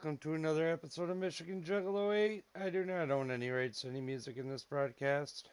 welcome to another episode of Michigan Juggalo 8. I do not own any rights to any music in this broadcast.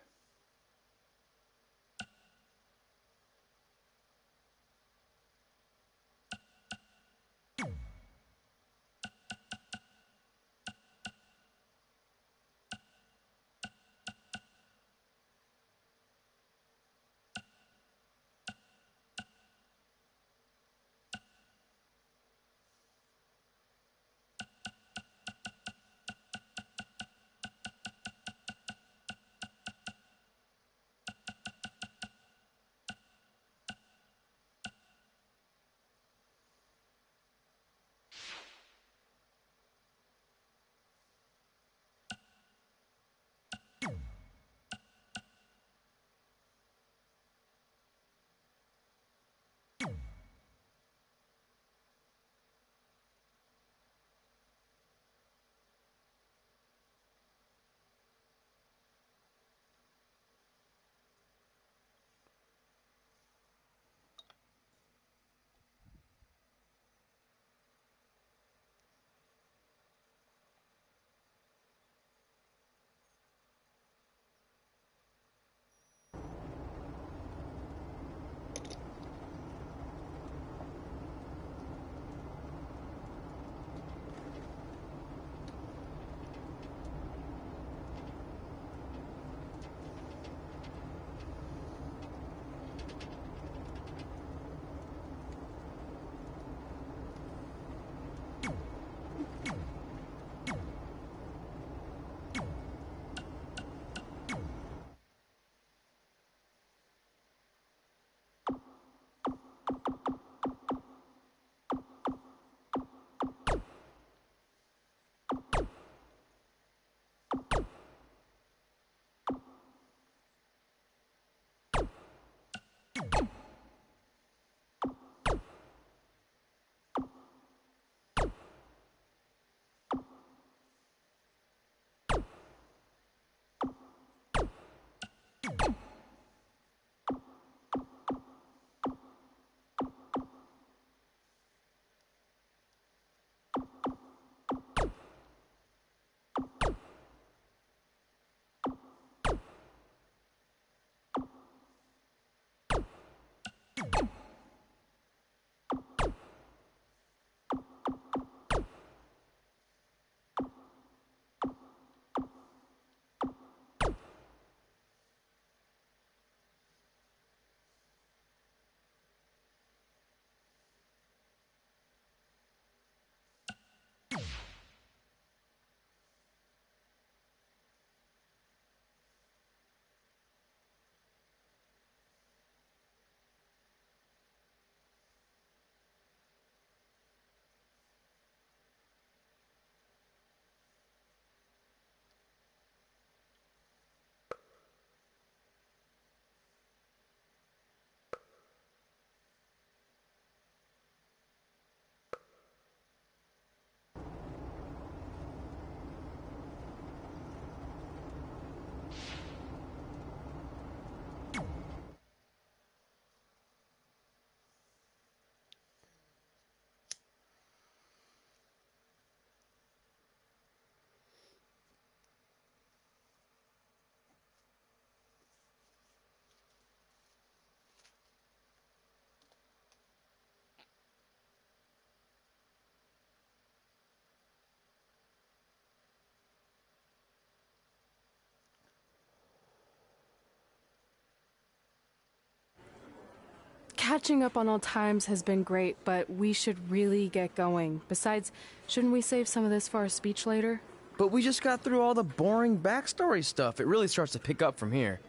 Catching up on old times has been great, but we should really get going. Besides, shouldn't we save some of this for our speech later? But we just got through all the boring backstory stuff. It really starts to pick up from here.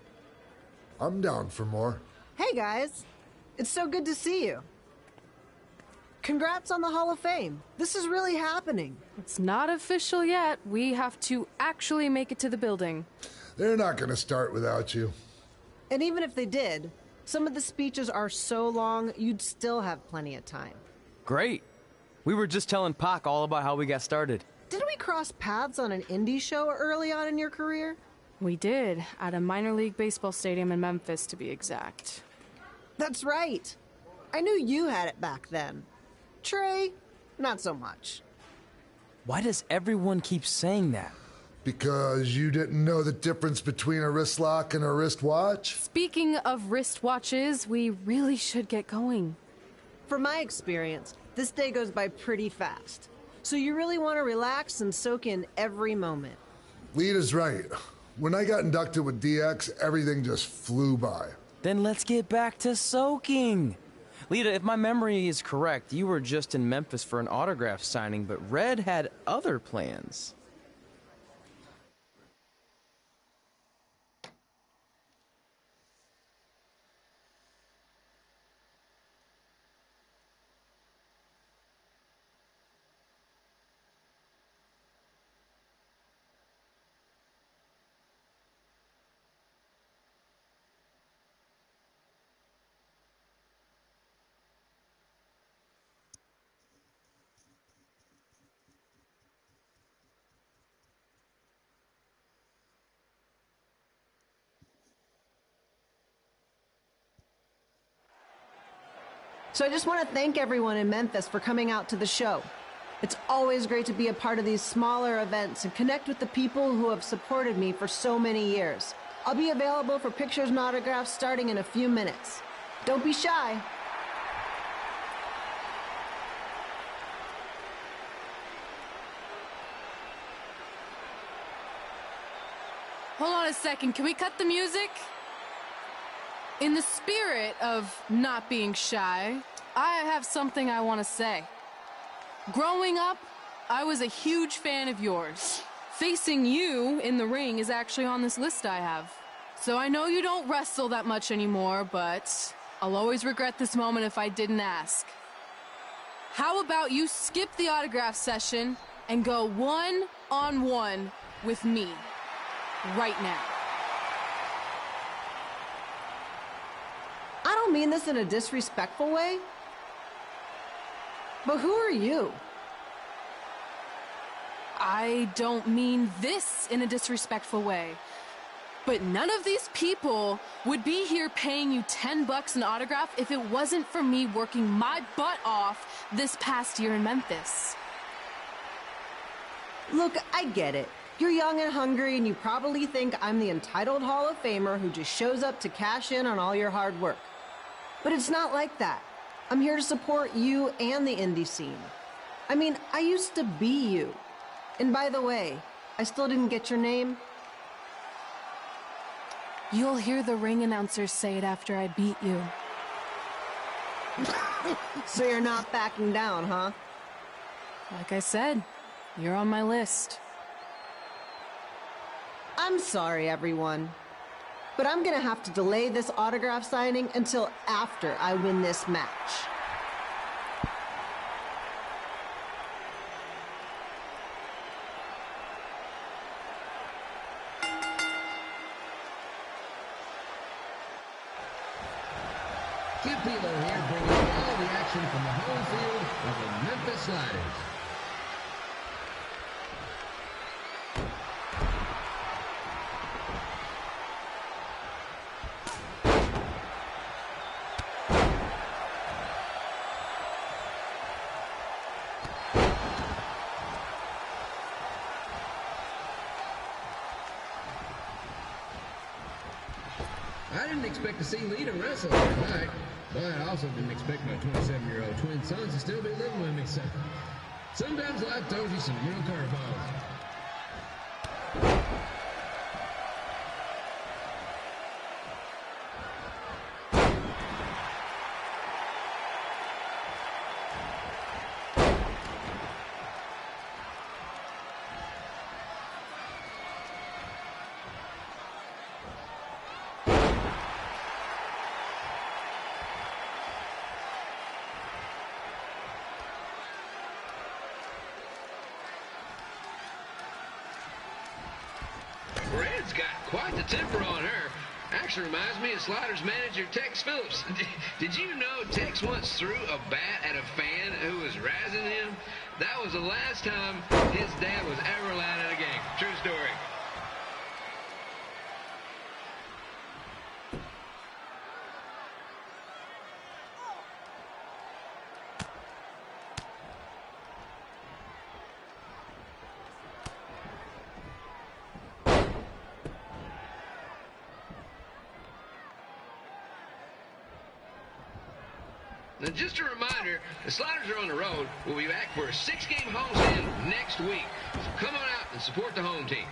I'm down for more. Hey guys, it's so good to see you. Congrats on the Hall of Fame. This is really happening. It's not official yet. We have to actually make it to the building. They're not going to start without you. And even if they did, some of the speeches are so long, you'd still have plenty of time. Great. We were just telling Pac all about how we got started. Didn't we cross paths on an indie show early on in your career? We did, at a minor league baseball stadium in Memphis, to be exact. That's right. I knew you had it back then. Trey, not so much. Why does everyone keep saying that? Because you didn't know the difference between a wrist lock and a wristwatch? Speaking of wristwatches, we really should get going. From my experience, this day goes by pretty fast. So you really want to relax and soak in every moment. Lita's right. When I got inducted with DX, everything just flew by. Then let's get back to soaking. Lita, if my memory is correct, you were just in Memphis for an autograph signing, but Red had other plans. So I just want to thank everyone in Memphis for coming out to the show. It's always great to be a part of these smaller events and connect with the people who have supported me for so many years. I'll be available for pictures and autographs starting in a few minutes. Don't be shy. Hold on a second, can we cut the music? In the spirit of not being shy, I have something I want to say. Growing up, I was a huge fan of yours. Facing you in the ring is actually on this list I have. So I know you don't wrestle that much anymore, but I'll always regret this moment if I didn't ask. How about you skip the autograph session and go one-on-one with me right now? I don't mean this in a disrespectful way, but who are you? I don't mean this in a disrespectful way, but none of these people would be here paying you $10 an autograph if it wasn't for me working my butt off this past year in Memphis. Look, I get it. You're young and hungry, and you probably think I'm the entitled Hall of Famer who just shows up to cash in on all your hard work. But it's not like that. I'm here to support you and the indie scene. I mean, I used to be you. And by the way, I still didn't get your name. You'll hear the ring announcers say it after I beat you. So you're not backing down, huh? Like I said, you're on my list. I'm sorry, everyone. But I'm gonna have to delay this autograph signing until after I win this match. Skip Hilo here, bringing you all the action from the home field of the Memphis Sliders. I didn't expect to see Lita wrestle tonight, but I also didn't expect my 27-year-old twin sons to still be living with me, so sometimes life throws you some real curveballs. Red's got quite the temper on her. Actually reminds me of Sliders manager Tex Phillips. Did you know Tex once threw a bat at a fan who was razzing him? That was the last time his dad was ever allowed at a game. True story. Now, just a reminder, the Sliders are on the road. We'll be back for a 6-game homestand next week. So come on out and support the home team.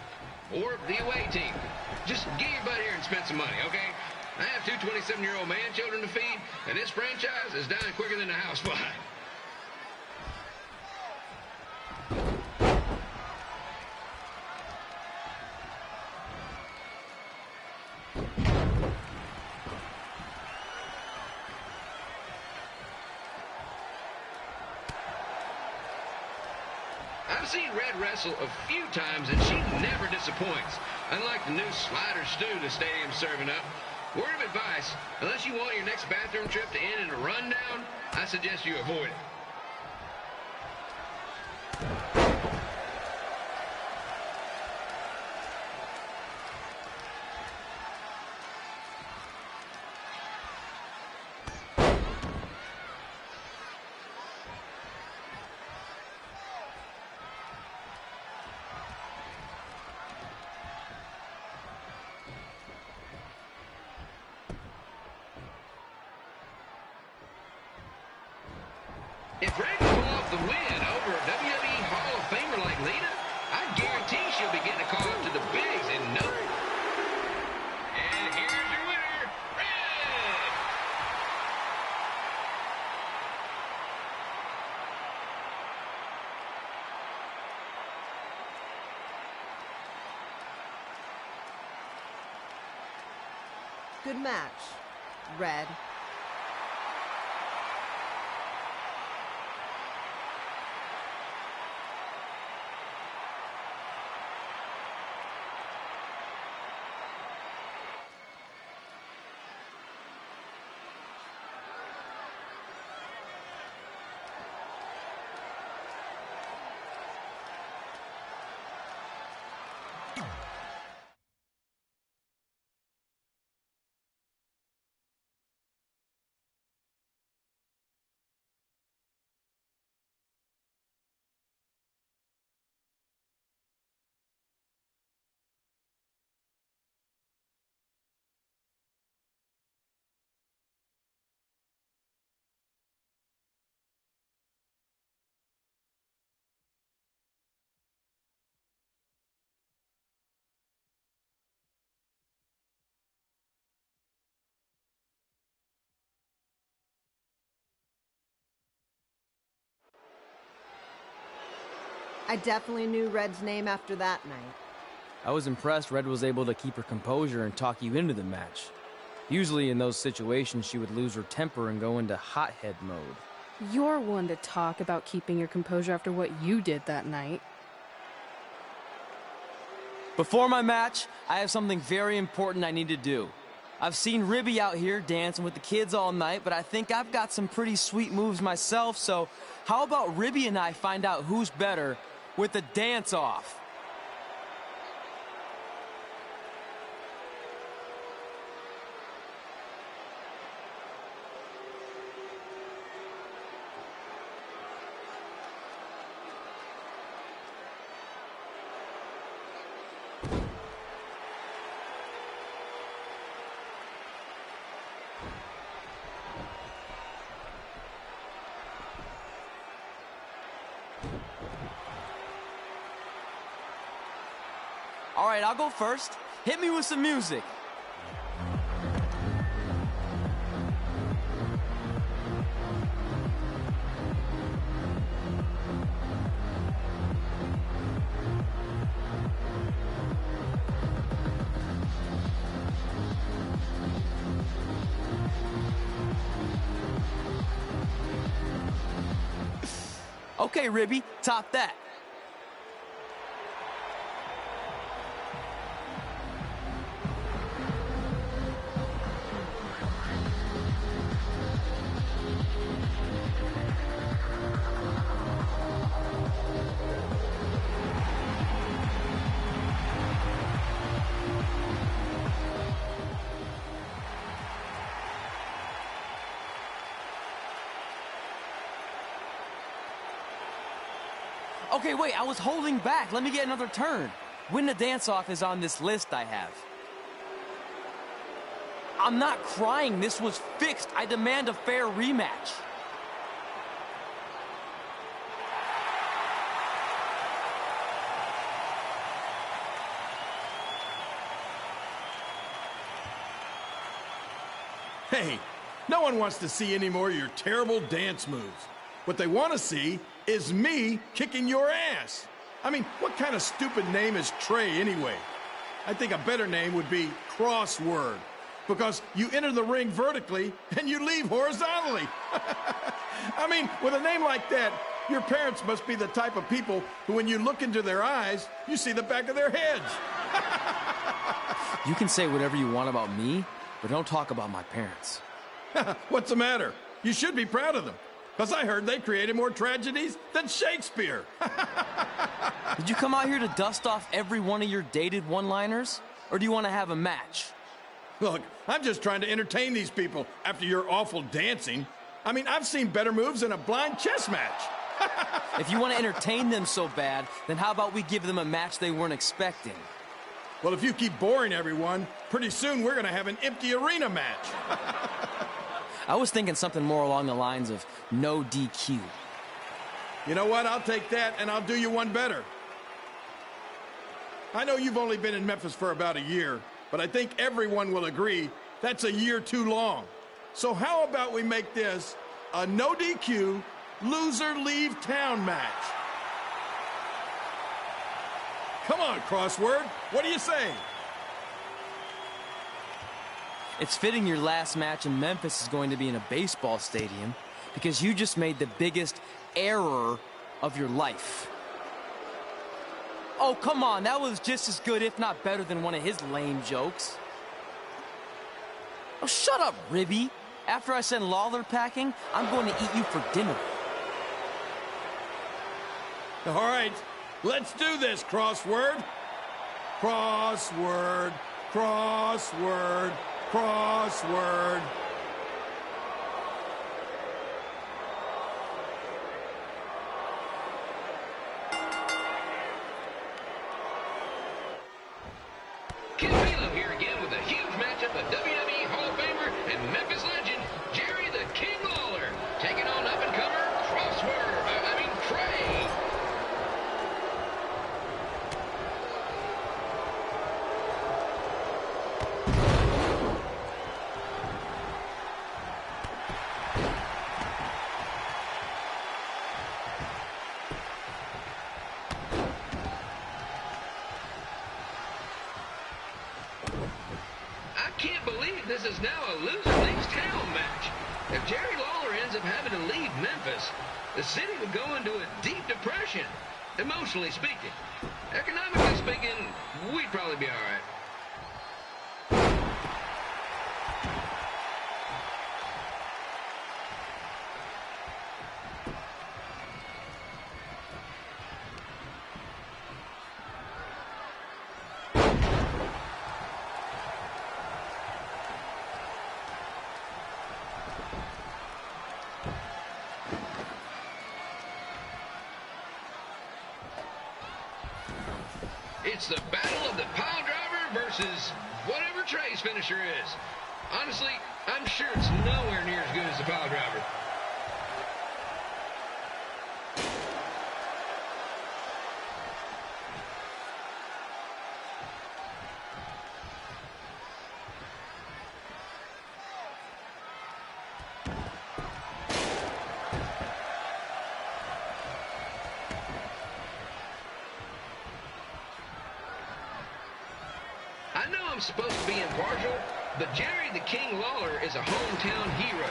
Or the away team. Just get your butt here and spend some money, okay? I have two 27-year-old man children to feed, and this franchise is dying quicker than a house fly. I've seen Red wrestle a few times, and she never disappoints. Unlike the new slider stew the stadium's serving up. Word of advice, unless you want your next bathroom trip to end in a rundown, I suggest you avoid it. If Red can pull off the win over a WWE Hall of Famer like Lita, I guarantee she'll be getting a call up to the bigs in no. And here's your winner, Red! Good match, Red. I definitely knew Red's name after that night. I was impressed Red was able to keep her composure and talk you into the match. Usually in those situations, she would lose her temper and go into hothead mode. You're one to talk about keeping your composure after what you did that night. Before my match, I have something very important I need to do. I've seen Ribby out here dancing with the kids all night, but I think I've got some pretty sweet moves myself, so how about Ribby and I find out who's better with the dance-off? All right, I'll go first. Hit me with some music. Okay, Ribby, top that. Okay, wait, I was holding back. Let me get another turn. Win the dance-off is on this list I have. I'm not crying. This was fixed. I demand a fair rematch. Hey, no one wants to see any more of your terrible dance moves. What they want to see is me kicking your ass. I mean, what kind of stupid name is Trey anyway? I think a better name would be Crossword, because you enter the ring vertically and you leave horizontally. I mean, with a name like that, your parents must be the type of people who, when you look into their eyes, you see the back of their heads. You can say whatever you want about me, but don't talk about my parents. What's the matter? You should be proud of them, because I heard they created more tragedies than Shakespeare. Did you come out here to dust off every one of your dated one-liners? Or do you want to have a match? Look, I'm just trying to entertain these people after your awful dancing. I mean, I've seen better moves in a blind chess match. If you want to entertain them so bad, then how about we give them a match they weren't expecting? Well, if you keep boring everyone, pretty soon we're going to have an empty arena match. I was thinking something more along the lines of no DQ. You know what? I'll take that, and I'll do you one better. I know you've only been in Memphis for about a year, but I think everyone will agree that's a year too long. So how about we make this a no DQ, loser leave town match? Come on, Crossword. What do you say? It's fitting your last match in Memphis is going to be in a baseball stadium because you just made the biggest error of your life. Oh, come on. That was just as good, if not better, than one of his lame jokes. Oh, shut up, Ribby. After I send Lawler packing, I'm going to eat you for dinner. All right, let's do this, Crossword. Crossword, crossword, crossword. Ken Milo here again with a huge matchup of WWE Hall of Famer and Memphis legend, Jerry the King Lawler, taking on up-and-comer Trey. I can't believe this is now a loser leaves town match. If Jerry Lawler ends up having to leave Memphis, the city would go into a deep depression, emotionally speaking. Economically speaking, we'd probably be all right. It's the battle of the pile driver versus whatever Trey's finisher is. Honestly, I'm sure it's nowhere near as good as the pile driver. I know I'm supposed to be impartial, but Jerry the King Lawler is a hometown hero.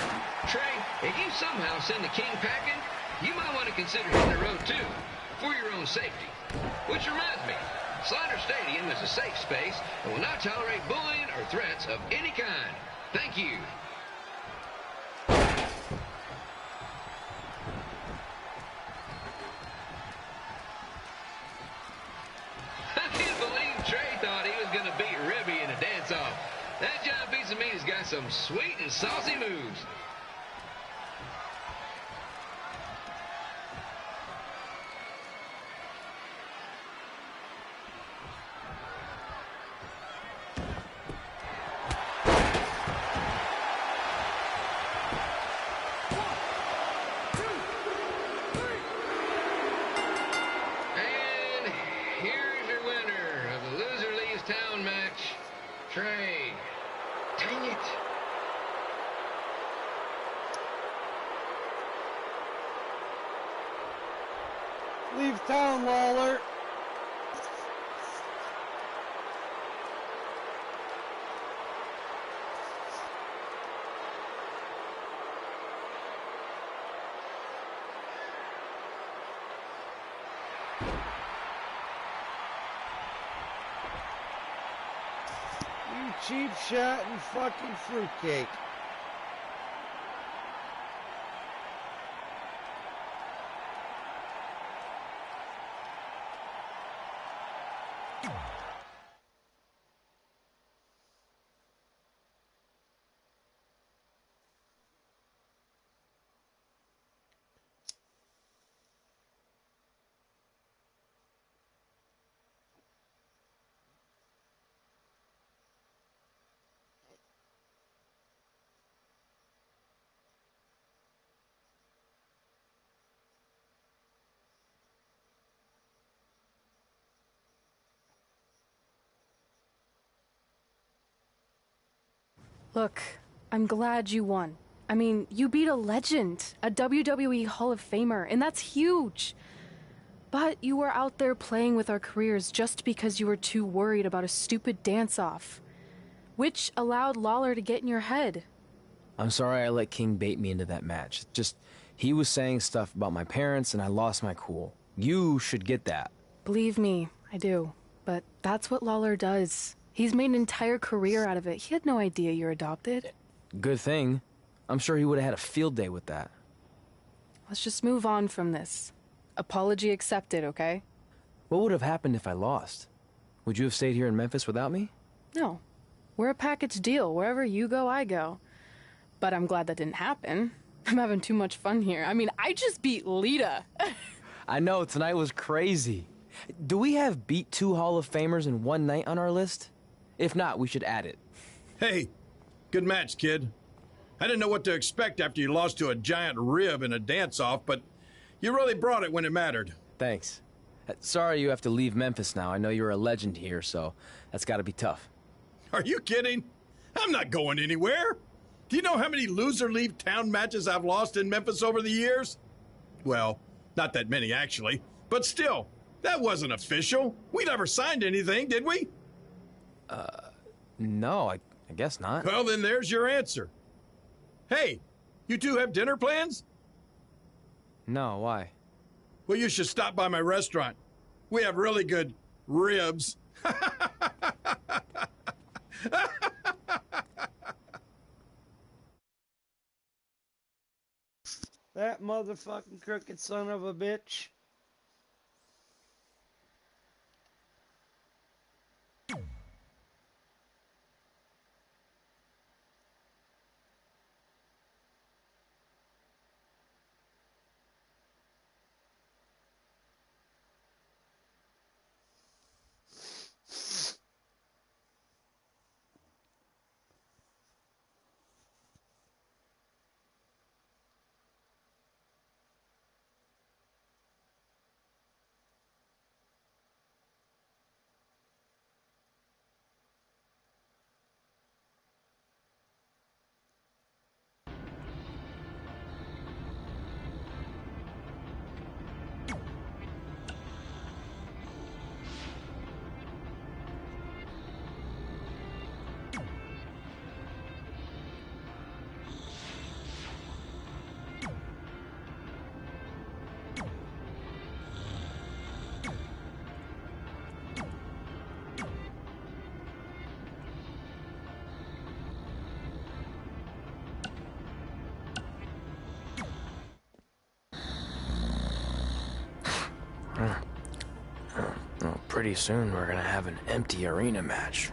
Trey, if you somehow send the King packing, you might want to consider hitting the road too, for your own safety. Which reminds me, Slaughter Stadium is a safe space and will not tolerate bullying or threats of any kind. Thank you. I can't believe Trey thought he was going to beat Ribby in a dance-off. That giant piece of meat has got some sweet and saucy moves. And here's your winner of the Loser Leaves Town match, Trey. Dang it. Leave town, Lawler. You cheap shot and fucking fruitcake. Look, I'm glad you won. I mean, you beat a legend, a WWE Hall of Famer, and that's huge. But you were out there playing with our careers just because you were too worried about a stupid dance-off, which allowed Lawler to get in your head. I'm sorry I let King bait me into that match. Just, he was saying stuff about my parents and I lost my cool. You should get that. Believe me, I do. But that's what Lawler does. He's made an entire career out of it. He had no idea you're adopted. Good thing. I'm sure he would have had a field day with that. Let's just move on from this. Apology accepted, okay? What would have happened if I lost? Would you have stayed here in Memphis without me? No. We're a package deal. Wherever you go, I go. But I'm glad that didn't happen. I'm having too much fun here. I mean, I just beat Lita. I know, tonight was crazy. Do we have beat 2 Hall of Famers in one night on our list? If not, we should add it. Hey, good match, kid. I didn't know what to expect after you lost to a giant rib in a dance-off, but you really brought it when it mattered. Thanks. Sorry you have to leave Memphis now. I know you're a legend here, so that's gotta be tough. Are you kidding? I'm not going anywhere. Do you know how many loser-leave-town matches I've lost in Memphis over the years? Well, not that many, actually. But still, that wasn't official. We never signed anything, did we? No, I guess not. Well, then there's your answer. Hey, you two have dinner plans? No, why? Well, you should stop by my restaurant. We have really good ribs. That motherfucking crooked son of a bitch. Pretty soon we're gonna have an empty arena match.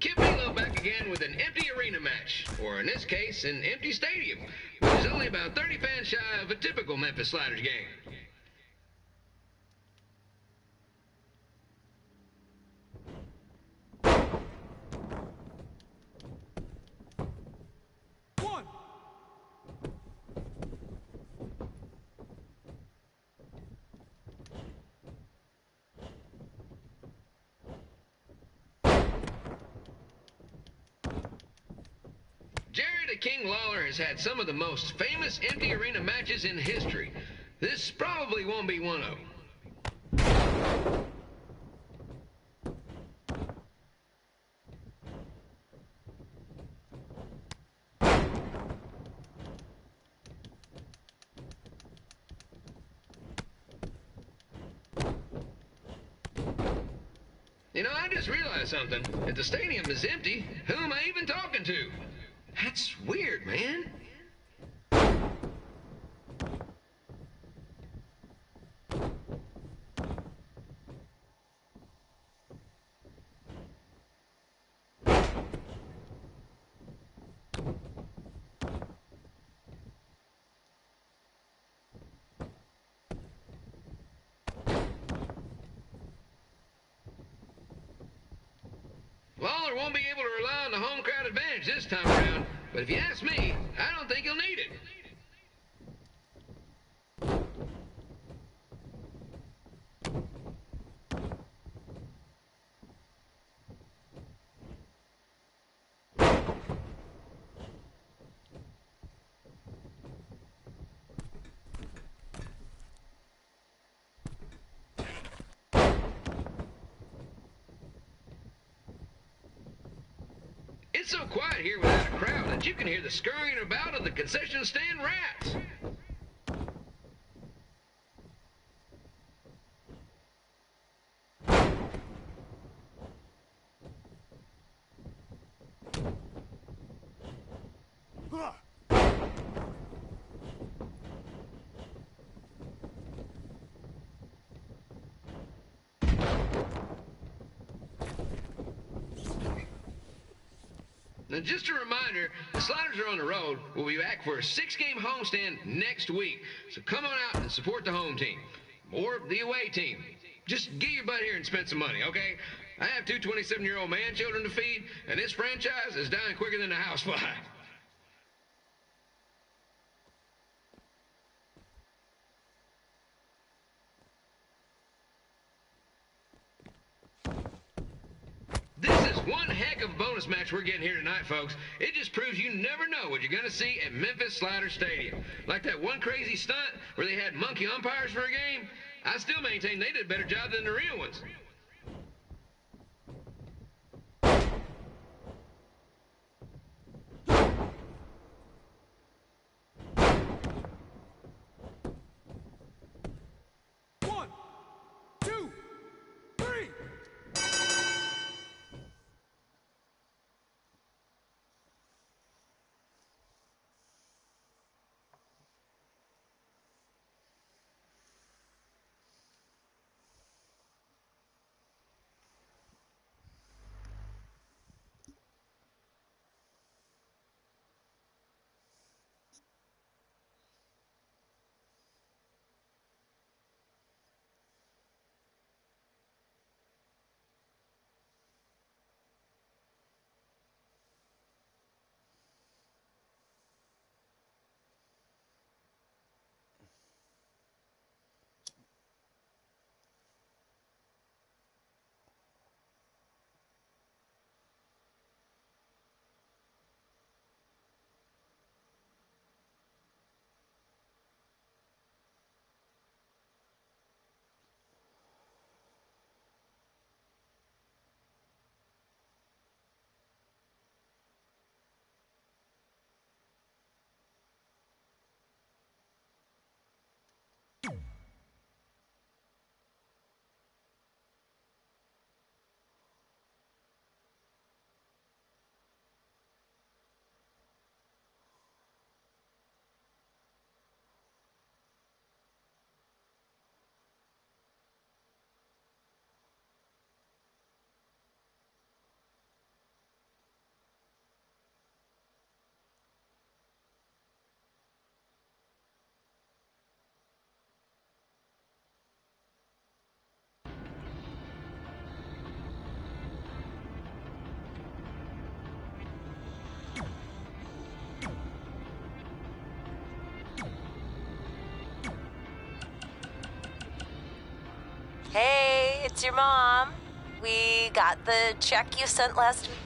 Kip Milo back again with an empty arena match, or in this case, an empty stadium, which is only about 30 fans shy of a typical Memphis Sliders game. Jarrett the King Lawler has had some of the most famous empty arena matches in history. This probably won't be one of them. You know, I just realized something. If the stadium is empty, who am I even talking to? That's weird, man. Lawler won't be able to rely on the home crowd advantage this time around, but if you ask me, I don't think he'll need it. It's so quiet here without a crowd that you can hear the scurrying about of the concession stand rats. Now, just a reminder, the Sliders are on the road. We'll be back for a 6-game homestand next week. So come on out and support the home team. Or the away team. Just get your butt here and spend some money, okay? I have two 27-year-old man-children to feed, and this franchise is dying quicker than a housefly. This is one heck of a bonus match we're getting here tonight, folks. It just proves you never know what you're going to see at Memphis Sliders Stadium. Like that one crazy stunt where they had monkey umpires for a game. I still maintain they did a better job than the real ones. it's your mom. We got the check you sent last week.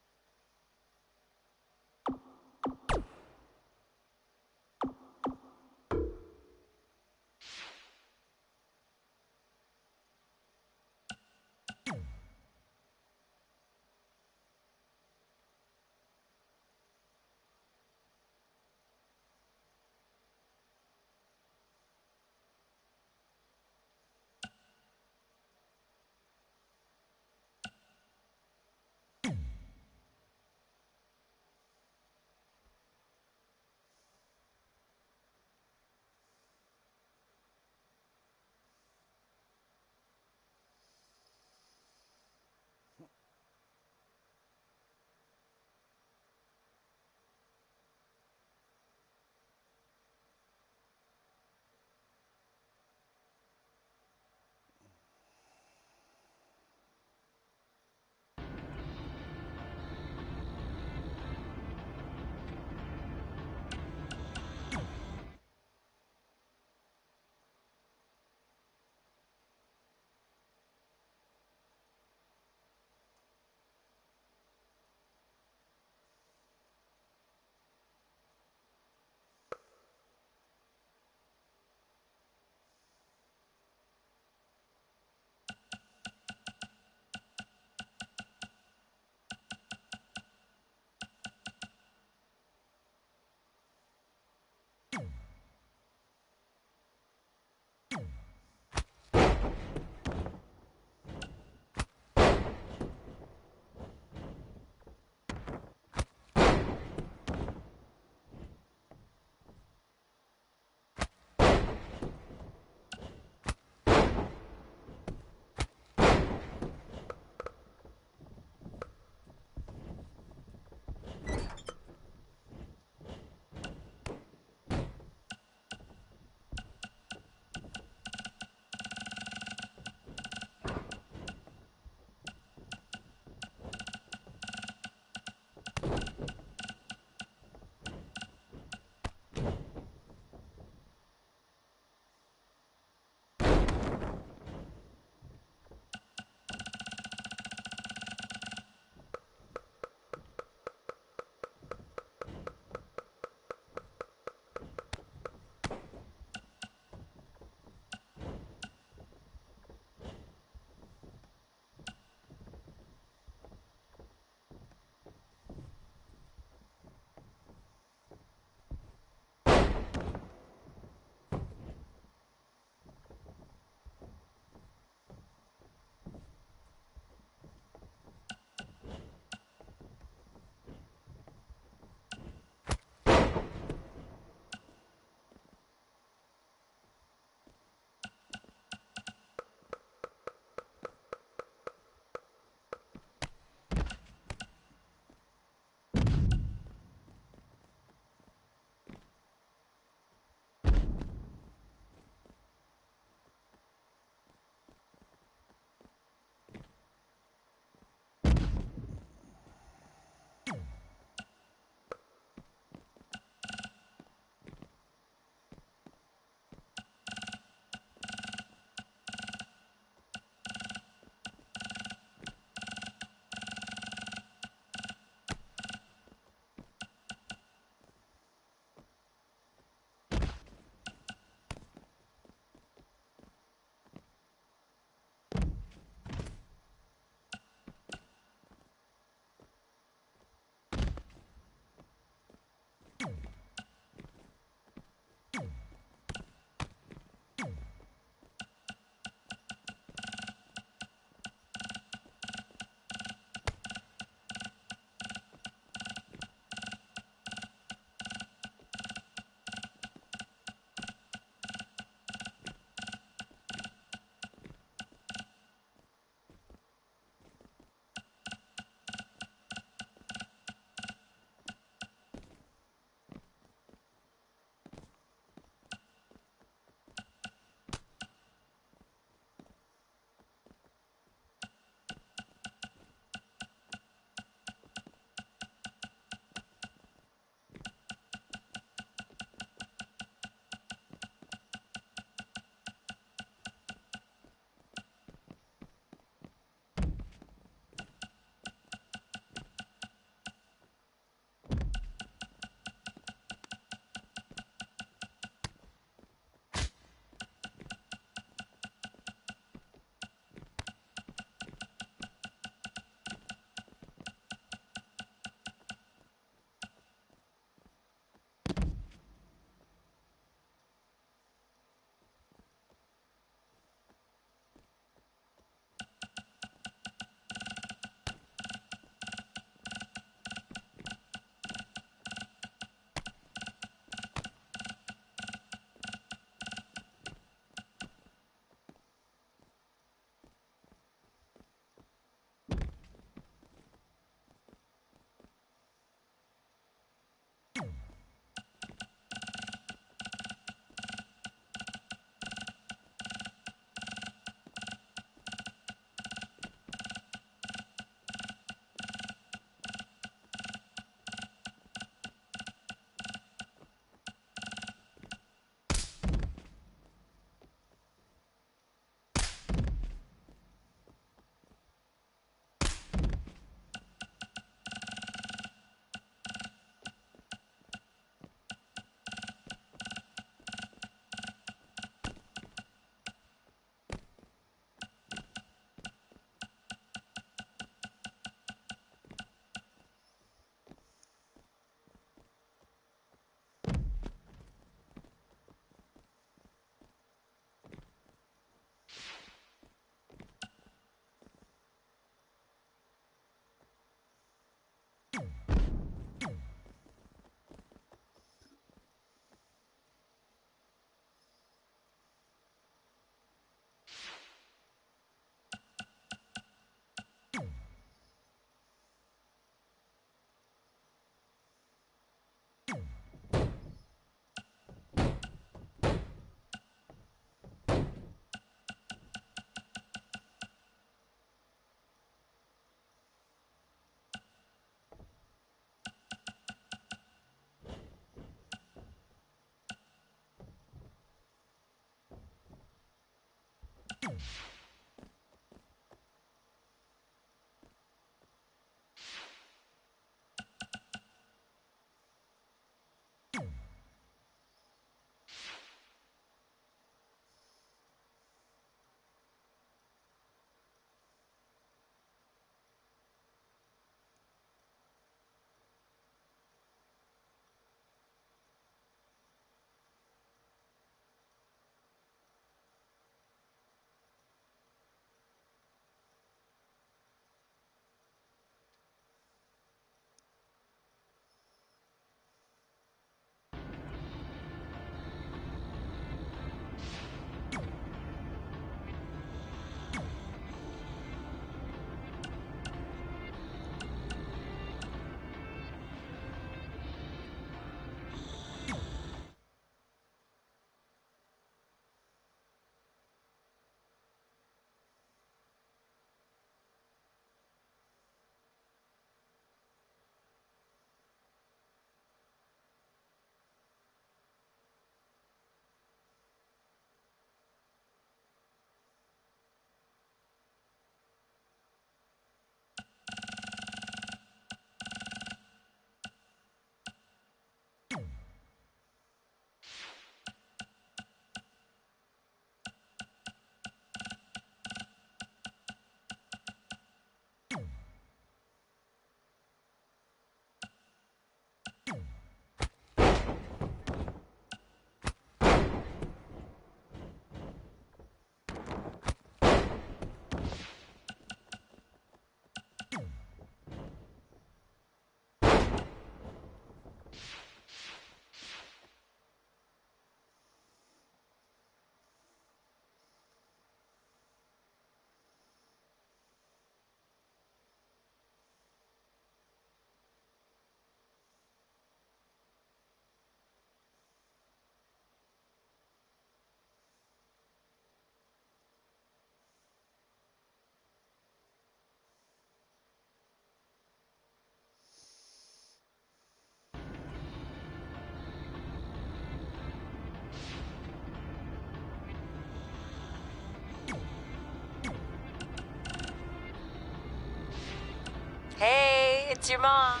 It's your mom.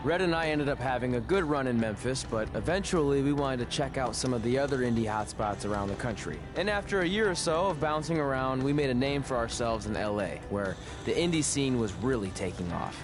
Red and I ended up having a good run in Memphis, but eventually we wanted to check out some of the other indie hotspots around the country. And after a year or so of bouncing around, we made a name for ourselves in LA, where the indie scene was really taking off.